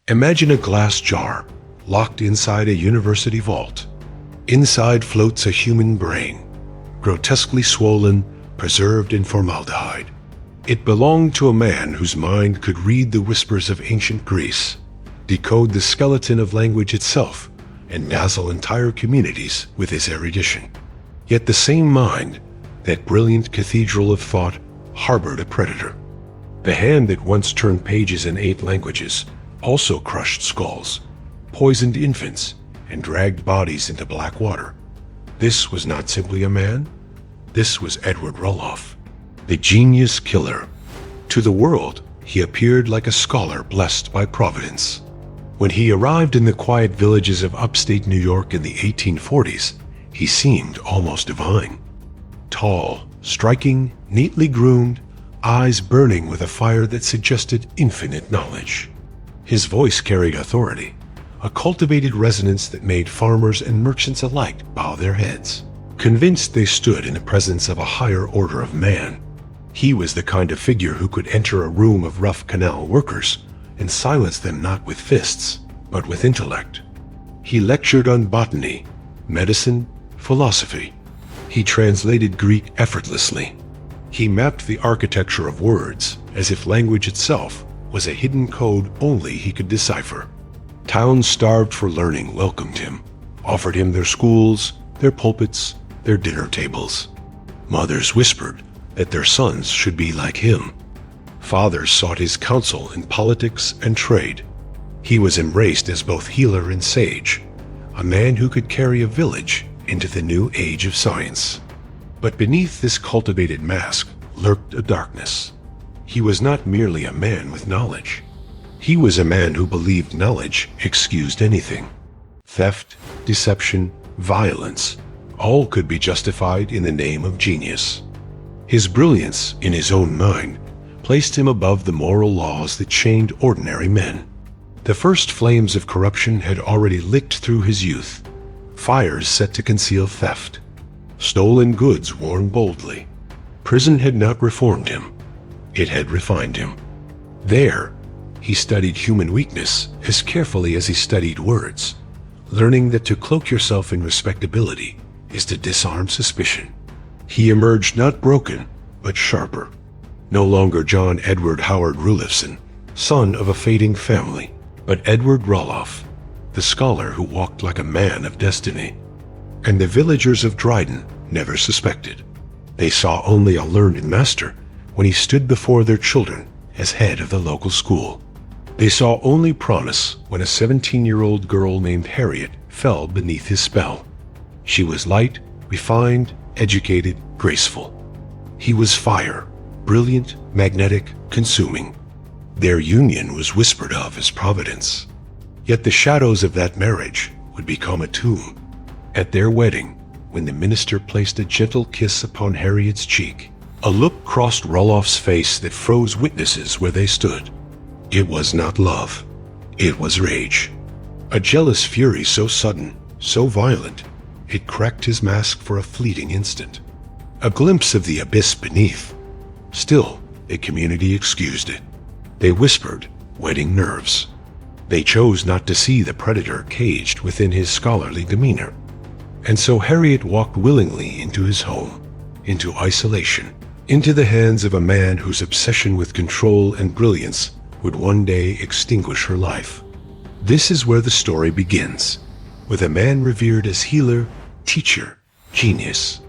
Imagine a glass jar locked inside a university vault. Inside floats a human brain, grotesquely swollen, preserved in formaldehyde. It belonged to a man whose mind could read the whispers of ancient Greece, decode the skeleton of language itself, and dazzle entire communities with his erudition. Yet the same mind, that brilliant cathedral of thought, harbored a predator. The hand that once turned pages in 8 languages also crushed skulls, poisoned infants, and dragged bodies into black water. This was not simply a man. This was Edward Rulloff, the genius killer. To the world, he appeared like a scholar blessed by Providence. When he arrived in the quiet villages of upstate New York in the 1840s, he seemed almost divine. Tall, striking, neatly groomed, eyes burning with a fire that suggested infinite knowledge. His voice carried authority, a cultivated resonance that made farmers and merchants alike bow their heads, convinced they stood in the presence of a higher order of man. He was the kind of figure who could enter a room of rough canal workers and silence them not with fists, but with intellect. He lectured on botany, medicine, philosophy. He translated Greek effortlessly. He mapped the architecture of words as if language itself was a hidden code only he could decipher. Towns starved for learning welcomed him, offered him their schools, their pulpits, their dinner tables. Mothers whispered that their sons should be like him. Fathers sought his counsel in politics and trade. He was embraced as both healer and sage, a man who could carry a village into the new age of science. But beneath this cultivated mask lurked a darkness. He was not merely a man with knowledge. He was a man who believed knowledge excused anything. Theft, deception, violence, all could be justified in the name of genius. His brilliance in his own mind placed him above the moral laws that chained ordinary men. The first flames of corruption had already licked through his youth, fires set to conceal theft, stolen goods worn boldly. Prison had not reformed him, it had refined him. There, he studied human weakness as carefully as he studied words, learning that to cloak yourself in respectability is to disarm suspicion. He emerged not broken, but sharper. No longer John Edward Howard Rulloff, son of a fading family, but Edward Rulloff, the scholar who walked like a man of destiny. And the villagers of Dryden never suspected. They saw only a learned master when he stood before their children as head of the local school. They saw only promise when a 17-year-old girl named Harriet fell beneath his spell. She was light, refined, educated, graceful. He was fire, brilliant, magnetic, consuming. Their union was whispered of as Providence. Yet the shadows of that marriage would become a tomb. At their wedding, when the minister placed a gentle kiss upon Harriet's cheek, a look crossed Rulloff's face that froze witnesses where they stood. It was not love, it was rage. A jealous fury so sudden, so violent, it cracked his mask for a fleeting instant. A glimpse of the abyss beneath. Still, the community excused it. They whispered, whetting nerves. They chose not to see the predator caged within his scholarly demeanor. And so Harriet walked willingly into his home, into isolation, into the hands of a man whose obsession with control and brilliance would one day extinguish her life. This is where the story begins, with a man revered as healer, teacher, genius,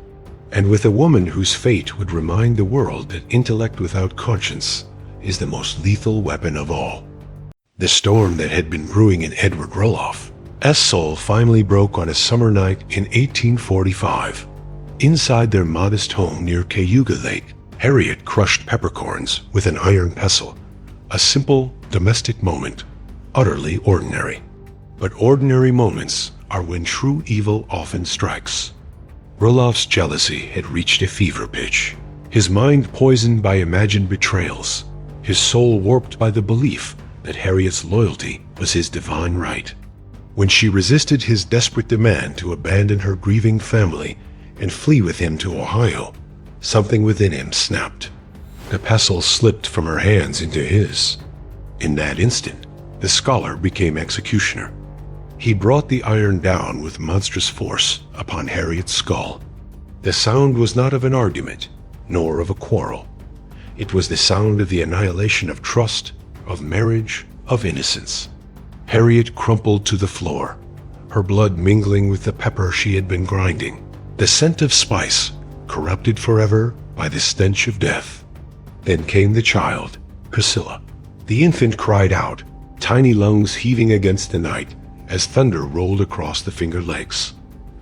and with a woman whose fate would remind the world that intellect without conscience is the most lethal weapon of all. The storm that had been brewing in Edward Rulloff's soul finally broke on a summer night in 1845. Inside their modest home near Cayuga Lake, Harriet crushed peppercorns with an iron pestle, a simple, domestic moment, utterly ordinary. But ordinary moments are when true evil often strikes. Rulloff's jealousy had reached a fever pitch, his mind poisoned by imagined betrayals, his soul warped by the belief that Harriet's loyalty was his divine right. When she resisted his desperate demand to abandon her grieving family and flee with him to Ohio, something within him snapped. The pestle slipped from her hands into his. In that instant, the scholar became executioner. He brought the iron down with monstrous force upon Harriet's skull. The sound was not of an argument, nor of a quarrel. It was the sound of the annihilation of trust, of marriage, of innocence. Harriet crumpled to the floor, her blood mingling with the pepper she had been grinding, the scent of spice, corrupted forever by the stench of death. Then came the child, Priscilla. The infant cried out, tiny lungs heaving against the night as thunder rolled across the Finger Lakes.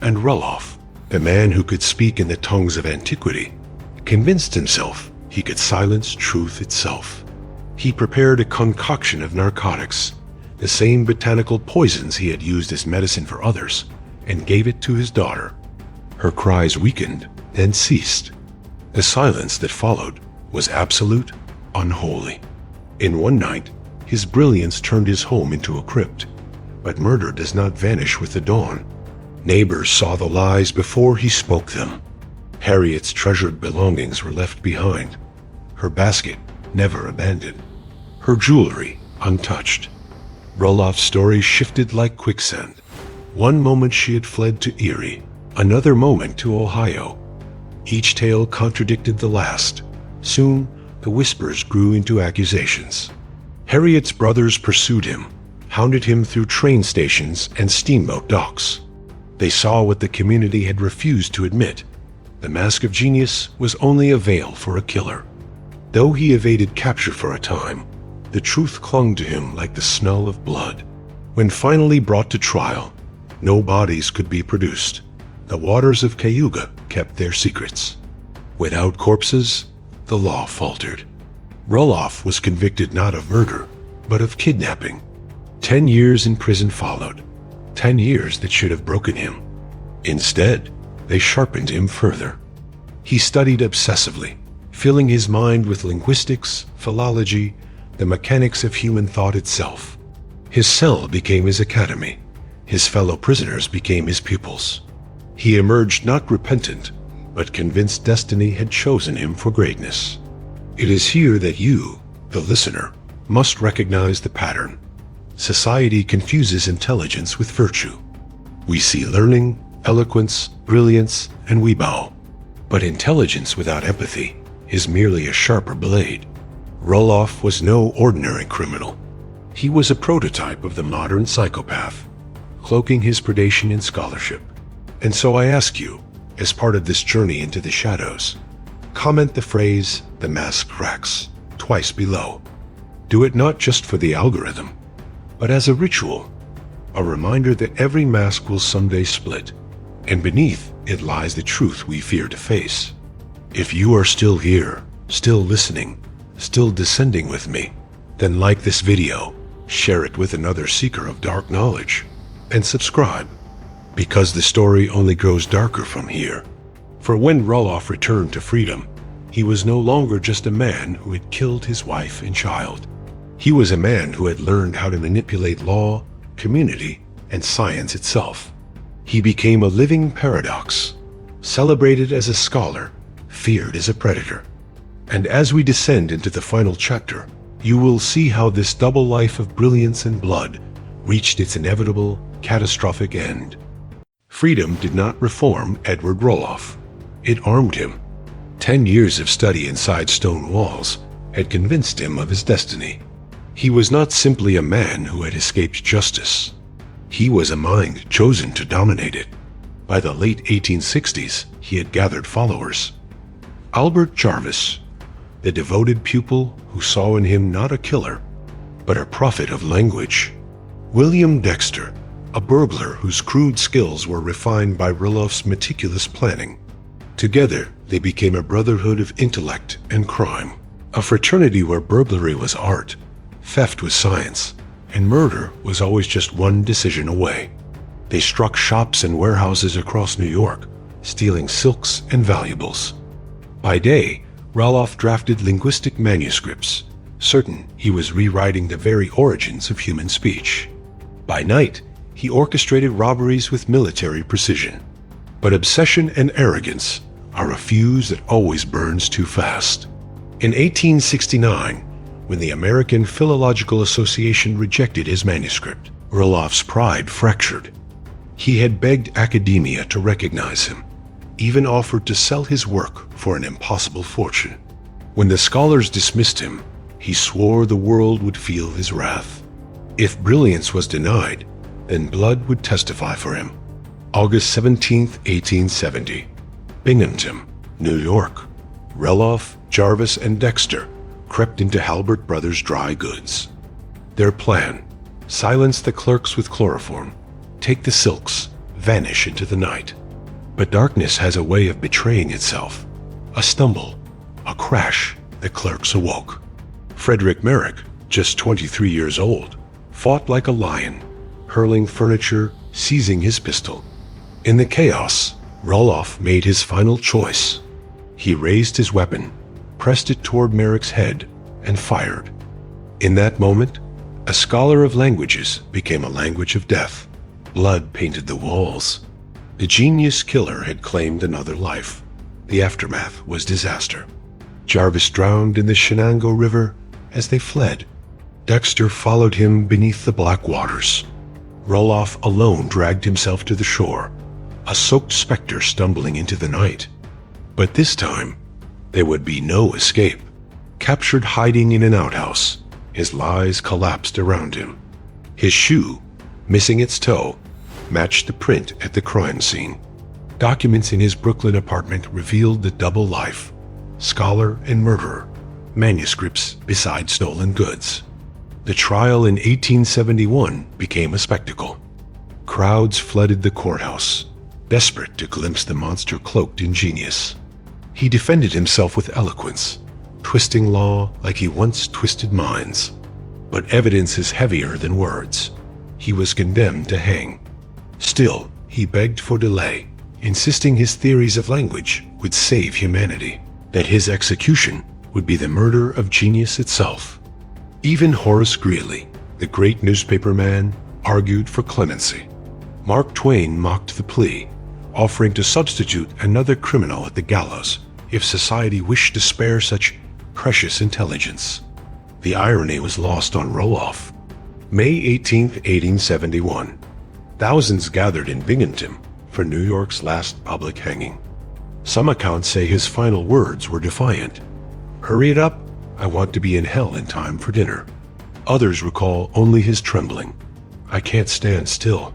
And Rulloff, the man who could speak in the tongues of antiquity, convinced himself he could silence truth itself. He prepared a concoction of narcotics, the same botanical poisons he had used as medicine for others, and gave it to his daughter. Her cries weakened, then ceased. The silence that followed was absolute, unholy. In one night, his brilliance turned his home into a crypt. But murder does not vanish with the dawn. Neighbors saw the lies before he spoke them. Harriet's treasured belongings were left behind, her basket never abandoned, her jewelry untouched. Rulloff's story shifted like quicksand. One moment she had fled to Erie, another moment to Ohio. Each tale contradicted the last. Soon, the whispers grew into accusations. Harriet's brothers pursued him, hounded him through train stations and steamboat docks. They saw what the community had refused to admit. The mask of genius was only a veil for a killer. Though he evaded capture for a time, the truth clung to him like the smell of blood. When finally brought to trial, no bodies could be produced. The waters of Cayuga kept their secrets. Without corpses, the law faltered. Rulloff was convicted not of murder, but of kidnapping. 10 years in prison followed, 10 years that should have broken him. Instead, they sharpened him further. He studied obsessively, filling his mind with linguistics, philology, the mechanics of human thought itself. His cell became his academy. His fellow prisoners became his pupils. He emerged not repentant, but convinced destiny had chosen him for greatness. It is here that you, the listener, must recognize the pattern. Society confuses intelligence with virtue. We see learning, eloquence, brilliance, and we bow. But intelligence without empathy is merely a sharper blade. Rulloff was no ordinary criminal. He was a prototype of the modern psychopath, cloaking his predation in scholarship. And so I ask you, as part of this journey into the shadows, comment the phrase, "The mask cracks," twice below. Do it not just for the algorithm, but as a ritual, a reminder that every mask will someday split, and beneath it lies the truth we fear to face. If you are still here, still listening, still descending with me, then like this video, share it with another seeker of dark knowledge, and subscribe, because the story only grows darker from here. For when Rulloff returned to freedom, he was no longer just a man who had killed his wife and child. He was a man who had learned how to manipulate law, community, and science itself. He became a living paradox, celebrated as a scholar, feared as a predator. And as we descend into the final chapter, you will see how this double life of brilliance and blood reached its inevitable, catastrophic end. Freedom did not reform Edward Rulloff. It armed him. 10 years of study inside stone walls had convinced him of his destiny. He was not simply a man who had escaped justice. He was a mind chosen to dominate it. By the late 1860s, he had gathered followers. Albert Jarvis, the devoted pupil who saw in him not a killer, but a prophet of language. William Dexter, a burglar whose crude skills were refined by Rulloff's meticulous planning. Together, they became a brotherhood of intellect and crime, a fraternity where burglary was art, theft was science, and murder was always just one decision away. They struck shops and warehouses across New York, stealing silks and valuables. By day, Rulloff drafted linguistic manuscripts, certain he was rewriting the very origins of human speech. By night, he orchestrated robberies with military precision. But obsession and arrogance are a fuse that always burns too fast. In 1869, when the American Philological Association rejected his manuscript. Rulloff's pride fractured. He had begged academia to recognize him, even offered to sell his work for an impossible fortune. When the scholars dismissed him, he swore the world would feel his wrath. If brilliance was denied, then blood would testify for him. August 17, 1870. Binghamton, New York. Rulloff, Jarvis, and Dexter crept into Halbert Brothers' dry goods. Their plan: silence the clerks with chloroform, take the silks, vanish into the night. But darkness has a way of betraying itself. A stumble, a crash, the clerks awoke. Frederick Merrick, just 23 years old, fought like a lion, hurling furniture, seizing his pistol. In the chaos, Rulloff made his final choice. He raised his weapon, pressed it toward Merrick's head, and fired. In that moment, a scholar of languages became a language of death. Blood painted the walls. The genius killer had claimed another life. The aftermath was disaster. Jarvis drowned in the Shenango River as they fled. Dexter followed him beneath the black waters. Rulloff alone dragged himself to the shore, a soaked specter stumbling into the night. But this time, there would be no escape. Captured hiding in an outhouse, his lies collapsed around him. His shoe, missing its toe, matched the print at the crime scene. Documents in his Brooklyn apartment revealed the double life: scholar and murderer, manuscripts beside stolen goods. The trial in 1871 became a spectacle. Crowds flooded the courthouse, desperate to glimpse the monster cloaked in genius. He defended himself with eloquence, twisting law like he once twisted minds. But evidence is heavier than words. He was condemned to hang. Still, he begged for delay, insisting his theories of language would save humanity, that his execution would be the murder of genius itself. Even Horace Greeley, the great newspaperman, argued for clemency. Mark Twain mocked the plea, offering to substitute another criminal at the gallows if society wished to spare such precious intelligence. The irony was lost on Rulloff. May 18, 1871. Thousands gathered in Binghamton for New York's last public hanging. Some accounts say his final words were defiant. "Hurry it up, I want to be in hell in time for dinner." Others recall only his trembling. "I can't stand still."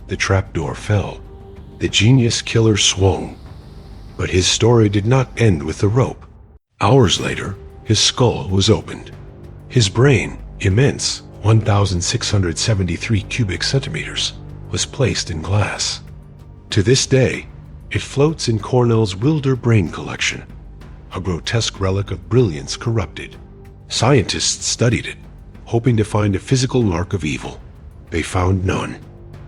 The trapdoor fell. The genius killer swung. But his story did not end with the rope. Hours later, his skull was opened. His brain, immense, 1,673 cubic centimeters, was placed in glass. To this day, it floats in Cornell's Wilder Brain Collection, a grotesque relic of brilliance corrupted. Scientists studied it, hoping to find a physical mark of evil. They found none,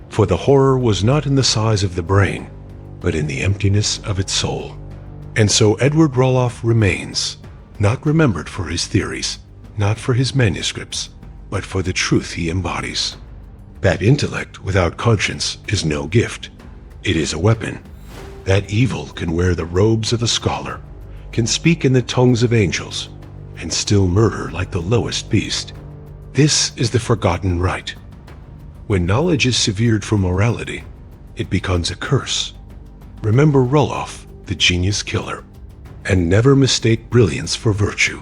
for the horror was not in the size of the brain, but in the emptiness of its soul. And so Edward Rulloff remains, not remembered for his theories, not for his manuscripts, but for the truth he embodies. That intellect without conscience is no gift. It is a weapon. That evil can wear the robes of a scholar, can speak in the tongues of angels, and still murder like the lowest beast. This is the forgotten rite. When knowledge is severed for morality, it becomes a curse. Remember Rulloff, the genius killer, and never mistake brilliance for virtue.